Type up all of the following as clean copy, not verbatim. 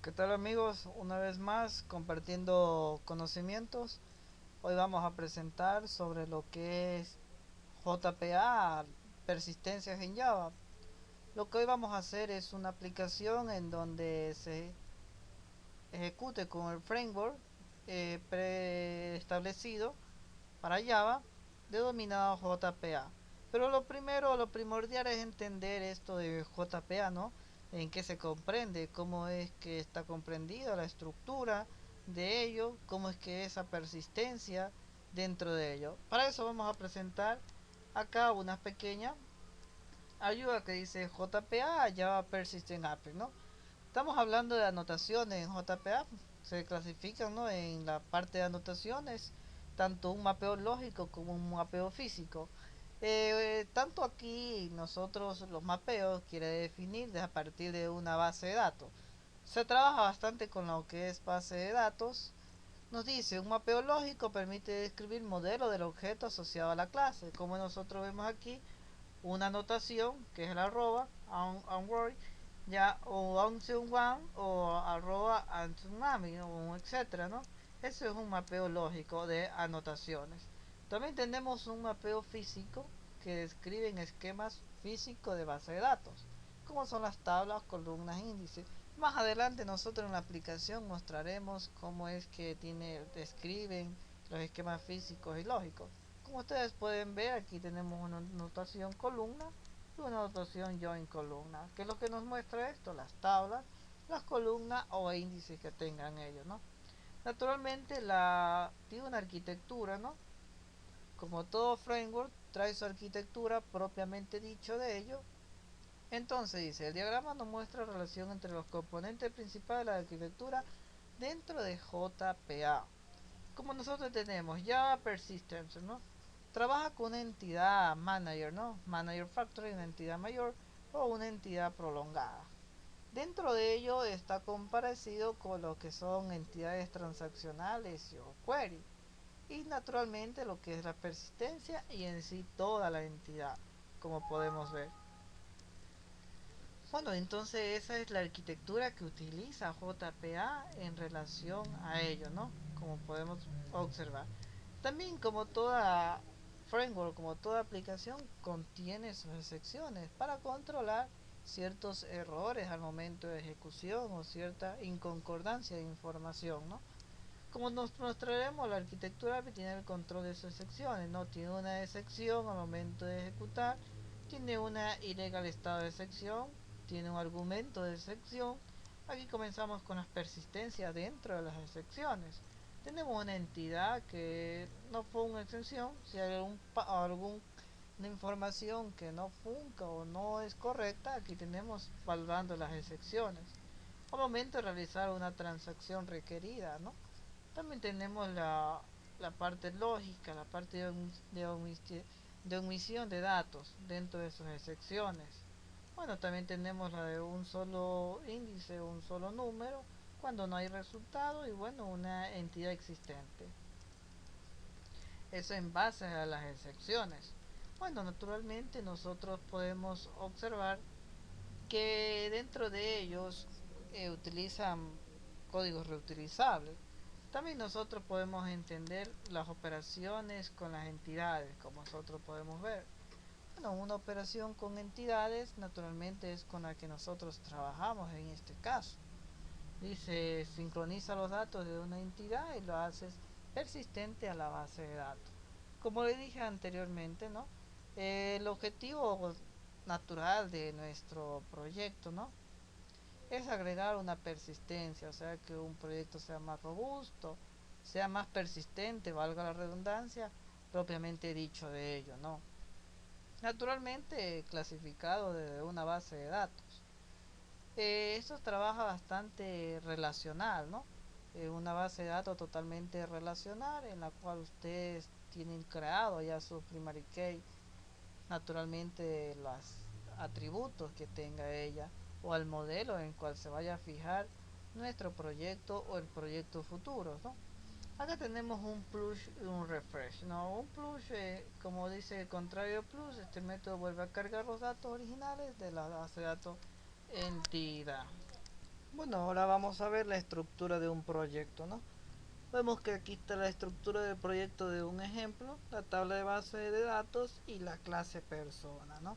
¿Qué tal amigos? Una vez más compartiendo conocimientos. Hoy vamos a presentar sobre lo que es JPA, persistencias en Java. Lo que hoy vamos a hacer es una aplicación en donde se ejecute con el framework preestablecido para Java denominado JPA. Pero lo primordial es entender esto de JPA, ¿no? En qué se comprende, cómo es que está comprendida la estructura de ello, cómo es que esa persistencia dentro de ello. Para eso vamos a presentar acá una pequeña ayuda que dice JPA, Java Persistent API, ¿no? Estamos hablando de anotaciones en JPA, se clasifican, ¿no?, en la parte de anotaciones, tanto un mapeo lógico como un mapeo físico. Tanto aquí nosotros los mapeos quiere definir de a partir de una base de datos. Se trabaja bastante con lo que es base de datos. Nos dice un mapeo lógico permite describir el modelo del objeto asociado a la clase, como nosotros vemos aquí una anotación que es el arroba onward ya o one o arroba tsunami o etcétera, ¿no? Eso es un mapeo lógico de anotaciones. También tenemos un mapeo físico que describe esquemas físicos de base de datos, como son las tablas, columnas, índices. Más adelante nosotros en la aplicación mostraremos cómo es que describen los esquemas físicos y lógicos. Como ustedes pueden ver, aquí tenemos una notación columna y una notación join columna. ¿Qué es lo que nos muestra esto? Las tablas, las columnas o índices que tengan ellos, ¿no? Naturalmente tiene una arquitectura, ¿no? Como todo framework trae su arquitectura propiamente dicho de ello. Entonces dice, el diagrama nos muestra la relación entre los componentes principales de la arquitectura dentro de JPA. Como nosotros tenemos Java Persistence, ¿no? Trabaja con una entidad manager, ¿no? Manager Factory, una entidad mayor o una entidad prolongada. Dentro de ello está comparecido con lo que son entidades transaccionales o query. Y naturalmente lo que es la persistencia y en sí toda la entidad, como podemos ver. Bueno, entonces esa es la arquitectura que utiliza JPA en relación a ello, ¿no? Como podemos observar. También como toda framework, como toda aplicación, contiene sus excepciones para controlar ciertos errores al momento de ejecución o cierta inconcordancia de información, ¿no? Como nos mostraremos, la arquitectura tiene el control de sus excepciones, no tiene una excepción al momento de ejecutar, tiene una ilegal estado de excepción, tiene un argumento de excepción. Aquí comenzamos con las persistencias dentro de las excepciones. Tenemos una entidad que no fue una excepción, si hay alguna información que no funca o no es correcta, aquí tenemos valorando las excepciones. Al momento de realizar una transacción requerida, ¿no? También tenemos la parte lógica, la parte de omisión de datos dentro de sus excepciones. Bueno, también tenemos la de un solo índice, un solo número, cuando no hay resultado y bueno, una entidad existente. Eso en base a las excepciones. Bueno, naturalmente nosotros podemos observar que dentro de ellos utilizan códigos reutilizables. También nosotros podemos entender las operaciones con las entidades, como nosotros podemos ver. Bueno, una operación con entidades naturalmente es con la que nosotros trabajamos en este caso. Dice, sincroniza los datos de una entidad y lo haces persistente a la base de datos. Como le dije anteriormente, ¿no? El objetivo natural de nuestro proyecto, ¿no?, es agregar una persistencia, o sea que un proyecto sea más robusto, sea más persistente, valga la redundancia, propiamente dicho de ello, ¿no? Naturalmente clasificado desde una base de datos. Esto trabaja bastante relacional, ¿no? Una base de datos totalmente relacional en la cual ustedes tienen creado ya su primary key, naturalmente los atributos que tenga ella o al modelo en cual se vaya a fijar nuestro proyecto o el proyecto futuro, ¿no? Acá tenemos un plus y un refresh, ¿no? Un plus, como dice el contrario plus, este método vuelve a cargar los datos originales de la base de datos entidad. Bueno, ahora vamos a ver la estructura de un proyecto, ¿no? Vemos que aquí está la estructura del proyecto de un ejemplo, la tabla de base de datos y la clase persona, ¿no?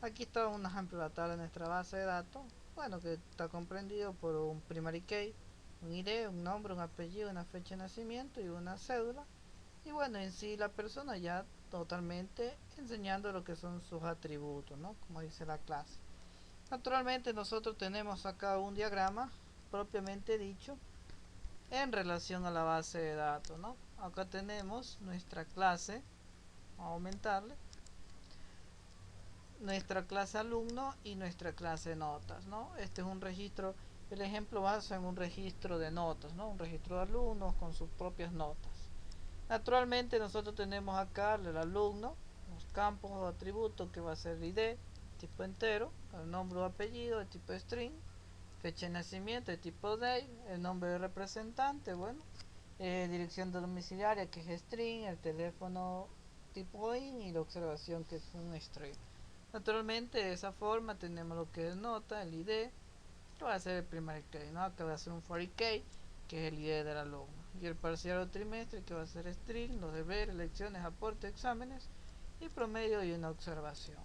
Aquí está un ejemplo de la tabla de nuestra base de datos, bueno, que está comprendido por un primary key, un ID, un nombre, un apellido, una fecha de nacimiento y una cédula. Y bueno, en sí la persona ya totalmente enseñando lo que son sus atributos, ¿no? Como dice la clase. Naturalmente nosotros tenemos acá un diagrama propiamente dicho en relación a la base de datos, ¿no? Acá tenemos nuestra clase, vamos a aumentarle, nuestra clase alumno y nuestra clase notas, ¿no? Este es un registro, el ejemplo basa en un registro de notas, ¿no? Un registro de alumnos con sus propias notas. Naturalmente nosotros tenemos acá el alumno, los campos o atributos que va a ser ID, tipo entero, el nombre o apellido de tipo string, fecha de nacimiento de tipo day, el nombre del representante, bueno, dirección domiciliaria que es string, el teléfono tipo in y la observación que es un string. Naturalmente de esa forma tenemos lo que es nota, el ID, que va a ser el primer key, ¿no? Que va a ser un for key, que es el ID del alumno. Y el parcial o trimestre, que va a ser string, los deberes, lecciones, aportes, exámenes y promedio y una observación.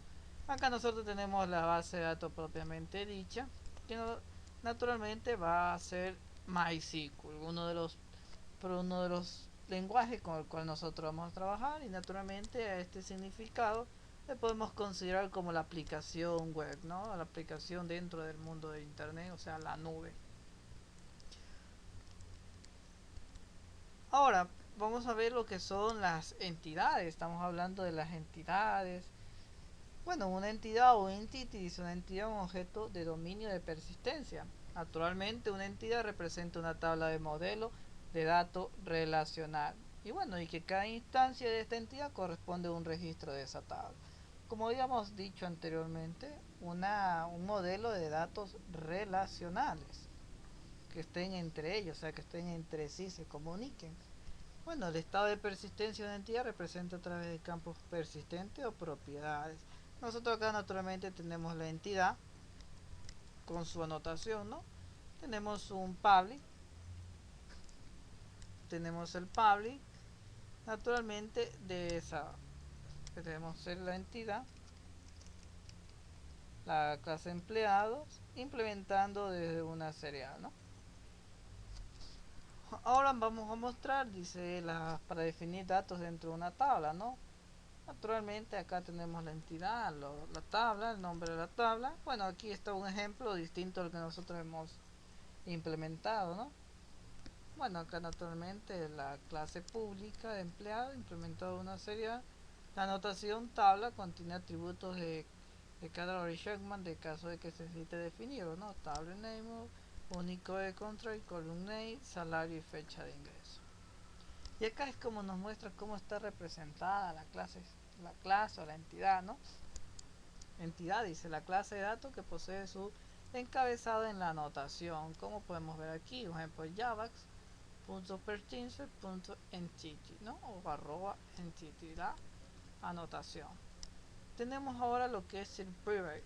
Acá nosotros tenemos la base de datos propiamente dicha, que no, naturalmente va a ser MySQL, uno de los lenguajes con el cual nosotros vamos a trabajar, y naturalmente a este significado le podemos considerar como la aplicación web, ¿no? La aplicación dentro del mundo de internet, o sea, la nube. Ahora vamos a ver lo que son las entidades. Estamos hablando de las entidades. Bueno, una entidad o entity es una entidad o un objeto de dominio de persistencia. Naturalmente, una entidad representa una tabla de modelo de datos relacional. Y bueno, y que cada instancia de esta entidad corresponde a un registro de esa tabla. Como habíamos dicho anteriormente, un modelo de datos relacionales que estén entre ellos, o sea, que estén entre sí, se comuniquen. Bueno, el estado de persistencia de una entidad representa a través de campos persistentes o propiedades. Nosotros acá naturalmente tenemos la entidad con su anotación, ¿no? Tenemos un public, tenemos el public, naturalmente de esa que debemos ser la entidad, la clase empleados, implementando desde una serial, ¿no? Ahora vamos a mostrar, dice, para definir datos dentro de una tabla, ¿no? Naturalmente acá tenemos la entidad, la tabla, el nombre de la tabla. Bueno, aquí está un ejemplo distinto al que nosotros hemos implementado, ¿no? Bueno, acá naturalmente la clase pública de empleado implementado una serie. La anotación tabla contiene atributos de category segment de caso de que se necesite definirlo, ¿no? Table name, único de contract, column name, salario y fecha de ingreso. Y acá es como nos muestra cómo está representada la clase o la entidad, ¿no? Entidad dice la clase de datos que posee su encabezado en la anotación, como podemos ver aquí, por ejemplo, javax.pertincer.entity, ¿no? O arroba entity, la anotación. Tenemos ahora lo que es el private.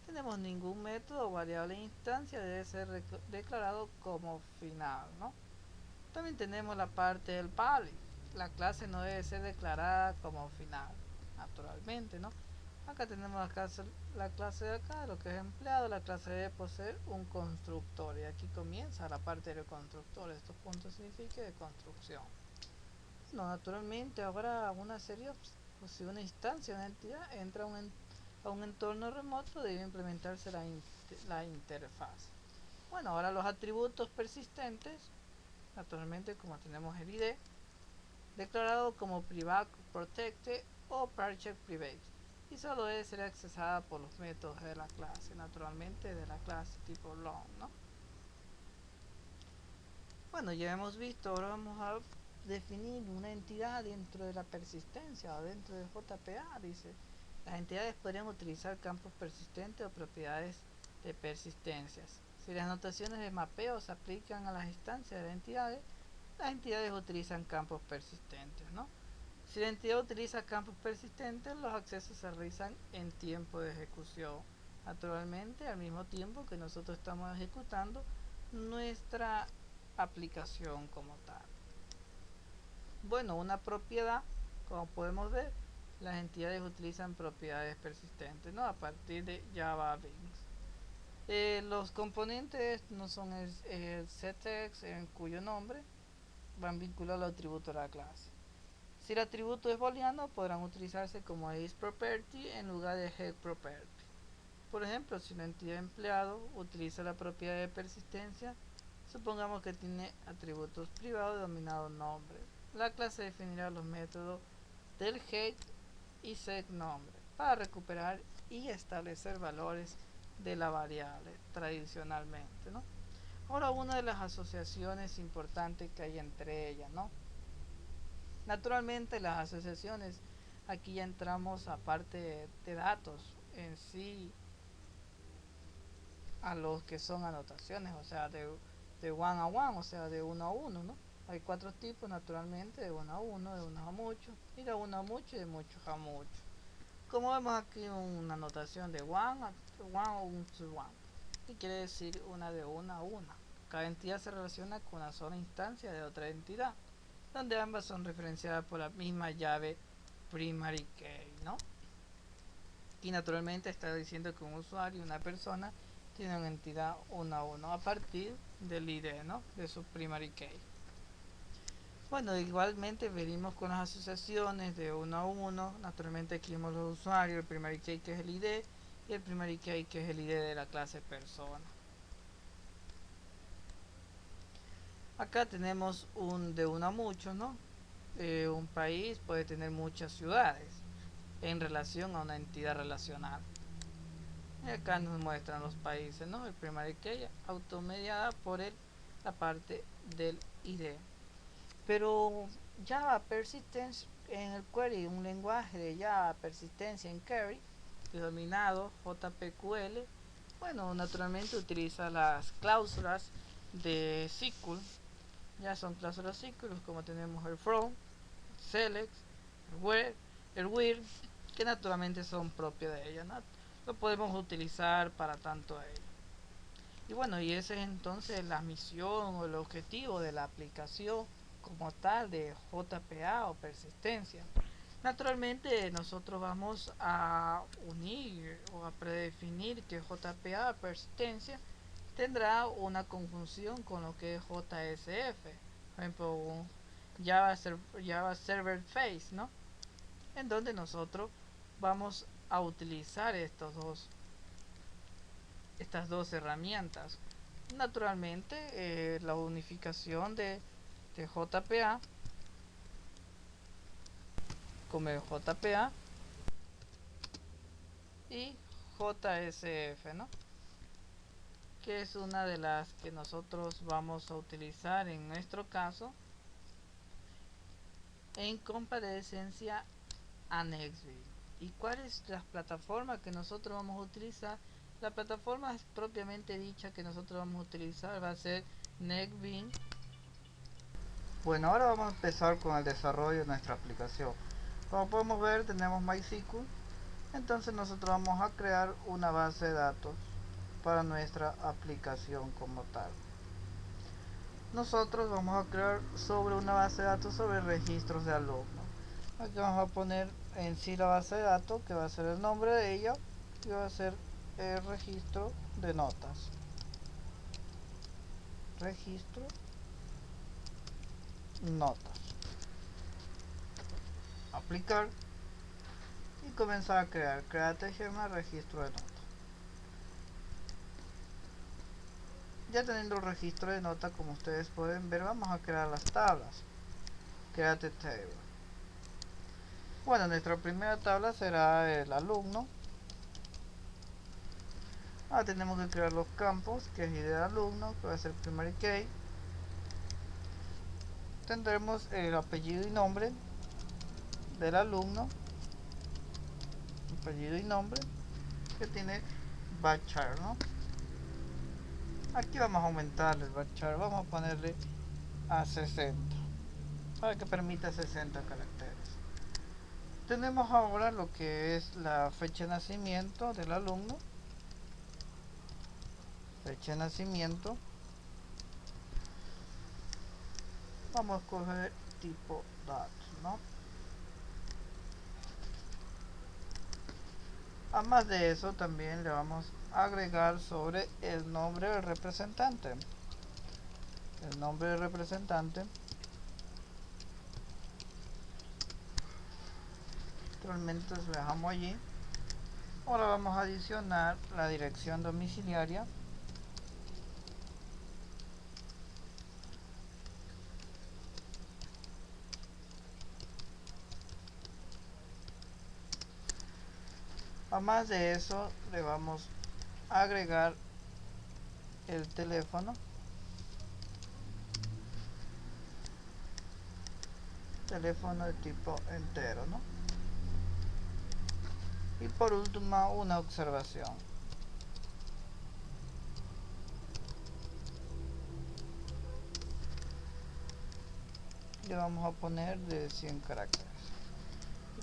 Tenemos ningún método o variable instancia debe ser declarado como final, ¿no? También tenemos la parte del public. La clase no debe ser declarada como final, naturalmente, ¿no? Acá tenemos la clase de acá, lo que es empleado. La clase debe poseer un constructor. Y aquí comienza la parte del constructor. Estos puntos significa de construcción. No, naturalmente habrá una serie, o si una instancia, una entidad entra a un entorno remoto, debe implementarse la interfaz. Bueno, ahora los atributos persistentes, naturalmente como tenemos el ID, declarado como private, protected o partial private, y solo debe ser accesada por los métodos de la clase, naturalmente de la clase tipo long, ¿no? Bueno, ya hemos visto, ahora vamos a definir una entidad dentro de la persistencia o dentro de JPA. Dice, las entidades podrían utilizar campos persistentes o propiedades de persistencias. Si las notaciones de mapeo se aplican a las instancias de las entidades utilizan campos persistentes, ¿no? Si la entidad utiliza campos persistentes, los accesos se realizan en tiempo de ejecución. Naturalmente, al mismo tiempo que nosotros estamos ejecutando nuestra aplicación como tal. Bueno, una propiedad, como podemos ver, las entidades utilizan propiedades persistentes, ¿no? A partir de Java Beans. Los componentes no son el setText, en cuyo nombre van vinculados al atributo de la clase. Si el atributo es booleano, podrán utilizarse como isProperty en lugar de headProperty. Por ejemplo, si la entidad empleado utiliza la propiedad de persistencia, supongamos que tiene atributos privados denominados nombre. La clase definirá los métodos del head y setNombre para recuperar y establecer valores de la variable tradicionalmente, ¿no? Ahora, una de las asociaciones importantes que hay entre ellas, ¿no? Naturalmente las asociaciones, aquí ya entramos aparte de datos en sí a los que son anotaciones, o sea, de one a one, o sea, de uno a uno, ¿no? Hay 4 tipos naturalmente, de uno a uno, de uno a mucho, y de uno a mucho y de mucho a mucho. Como vemos aquí una anotación de one o un to one, que quiere decir una de una a una. Cada entidad se relaciona con una sola instancia de otra entidad, donde ambas son referenciadas por la misma llave primary key, ¿no? Y naturalmente está diciendo que un usuario, una persona, tiene una entidad uno a uno a partir del ID, ¿no? De su primary key. Bueno, igualmente venimos con las asociaciones de uno a uno. Naturalmente aquí vemos los usuarios, el primary key que es el ID y el primary key que es el ID de la clase persona. Acá tenemos un de uno a muchos, ¿no? Un país puede tener muchas ciudades en relación a una entidad relacional. Y acá nos muestran los países, ¿no? El primary key automediada por la parte del ID. Pero Java Persistence en el query, un lenguaje de Java persistencia en query, denominado JPQL, bueno, naturalmente utiliza las cláusulas de SQL. Ya son cláusulas SQL como tenemos el from, select, el where, que naturalmente son propias de ella, ¿no? Lo podemos utilizar para tanto ello. Y bueno, y ese es entonces la misión o el objetivo de la aplicación como tal de JPA o persistencia. Naturalmente nosotros vamos a unir o a predefinir que JPA persistencia tendrá una conjunción con lo que es JSF, por ejemplo un Java Server Face, ¿no? En donde nosotros vamos a utilizar estas dos herramientas. Naturalmente la unificación de JPA como el JPA y JSF, ¿no? Que es una de las que nosotros vamos a utilizar en nuestro caso en comparecencia a Nextbeam. ¿Y cuál es la plataforma que nosotros vamos a utilizar? La plataforma es propiamente dicha que nosotros vamos a utilizar va a ser Nextbeam. Bueno, ahora vamos a empezar con el desarrollo de nuestra aplicación. Como podemos ver, tenemos MySQL. Entonces nosotros vamos a crear una base de datos para nuestra aplicación como tal. Nosotros vamos a crear sobre una base de datos sobre registros de alumnos. Aquí vamos a poner en sí la base de datos, que va a ser el nombre de ella, y va a ser el registro de notas. Registro notas. Aplicar y comenzar a crear. Create gema registro de notas. Ya teniendo el registro de notas, como ustedes pueden ver, vamos a crear las tablas. Create table. Bueno, nuestra primera tabla será el alumno. Ahora tenemos que crear los campos, que es ID del alumno, que va a ser primary key. Tendremos el apellido y nombre del alumno, apellido y nombre, que tiene bachar, ¿no? Aquí vamos a aumentarle el bachar, vamos a ponerle a 60 para que permita 60 caracteres. Tenemos ahora lo que es la fecha de nacimiento del alumno, fecha de nacimiento, vamos a coger tipo datos, ¿no? Además de eso, también le vamos a agregar sobre el nombre del representante. El nombre del representante. Actualmente lo dejamos allí. Ahora vamos a adicionar la dirección domiciliaria. Además de eso, le vamos a agregar el teléfono. Teléfono de tipo entero, ¿no? Y por último, una observación. Le vamos a poner de 100 caracteres.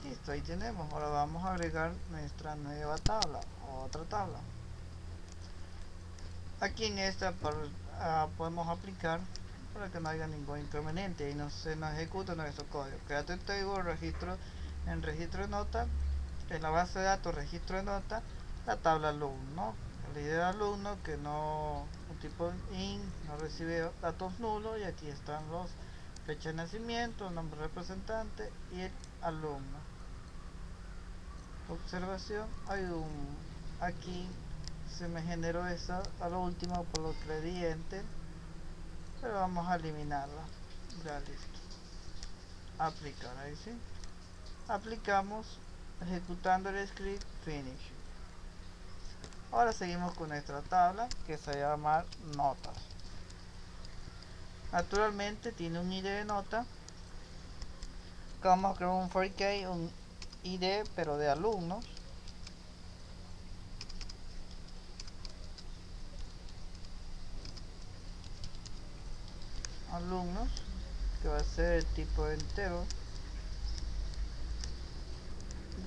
Listo, ahí tenemos. Ahora vamos a agregar nuestra nueva tabla, otra tabla. Aquí en esta podemos aplicar para que no haya ningún inconveniente y no se nos ejecute nuestro código. Quédate en table registro, en registro de nota, en la base de datos registro de nota, la tabla alumno, el ID de alumno que no, un tipo int, no recibe datos nulos, y aquí están los fecha de nacimiento, nombre representante y el alumno. Observación, hay aquí se me generó esa a lo último por lo que le di enter, pero vamos a eliminarla. Ya listo, aplicar, ahí sí, aplicamos, ejecutando el script, finish. Ahora seguimos con nuestra tabla que se llama notas. Naturalmente tiene un ID de nota, que vamos a crear un for k, un ID pero de alumnos. Alumnos, que va a ser el tipo entero.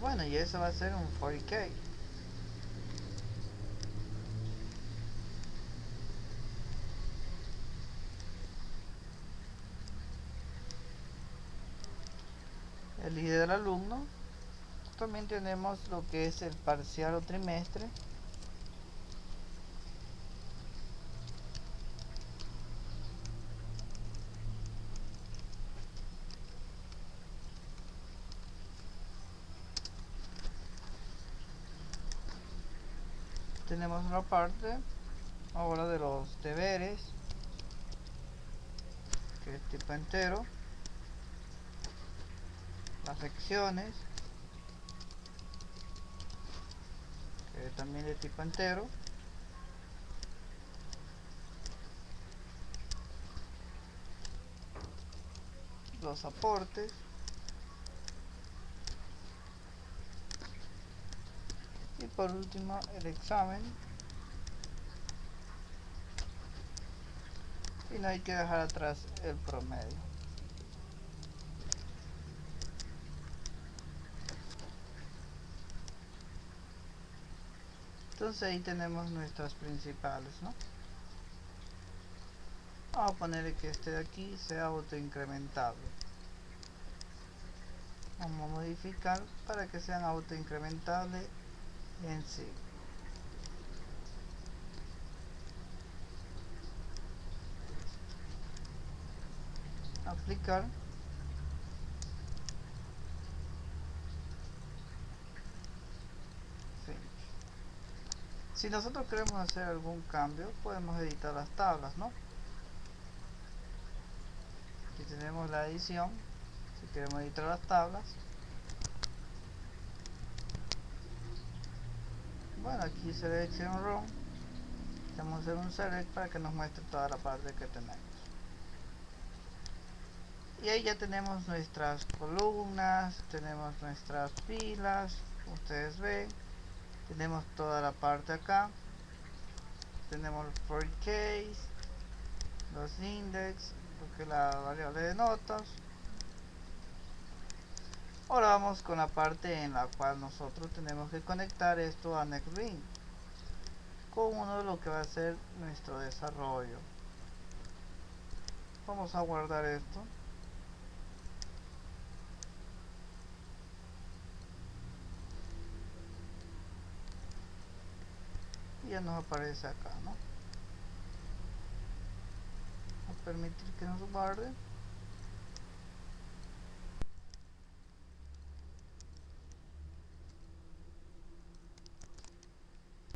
Bueno, y eso va a ser un for k. El ID del alumno. También tenemos lo que es el parcial o trimestre. Tenemos la parte ahora de los deberes, que es tipo entero. Las secciones, que también es tipo entero. Los aportes. Y por último el examen. Y no hay que dejar atrás el promedio. Entonces ahí tenemos nuestras principales, ¿no? Vamos a poner que este de aquí sea autoincrementable. Vamos a modificar para que sean autoincrementables en sí. Aplicar. Finish. Si nosotros queremos hacer algún cambio, podemos editar las tablas, ¿no? Aquí tenemos la edición. Si queremos editar las tablas, bueno, aquí Selection Row, vamos a hacer un select para que nos muestre toda la parte que tenemos. Y ahí ya tenemos nuestras columnas, tenemos nuestras filas, ustedes ven, tenemos toda la parte acá, tenemos el for case, los index, porque la variable de notas. Ahora vamos con la parte en la cual nosotros tenemos que conectar esto a NextBeam con uno de lo que va a ser nuestro desarrollo. Vamos a guardar esto. Y ya nos aparece acá, ¿no? A permitir que nos guarde.